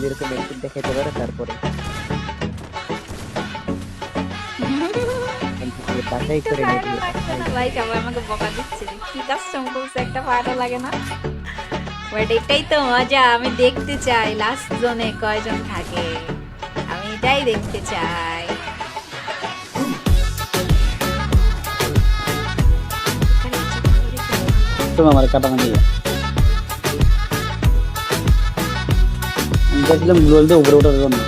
যেরকম একটু দেখাইতে পারে তারপরে বাছাই একটু করে ভাইরাল নেবে লাগছে না ভাই, সবাই আমাকে বকা দিচ্ছে যে কি কাস্টম করছে, একটা ভাইরাল লাগে না? বাট এটাই তো মজা, আমি দেখতে চাই লাস্ট জোনে কয়জন থাকে, আমি এটাই দেখতে চাই। তুমি আমার কাটা মানে আমি চাইছিলাম গ্লোয়াল দিয়ে উপরে ওঠার জন্য।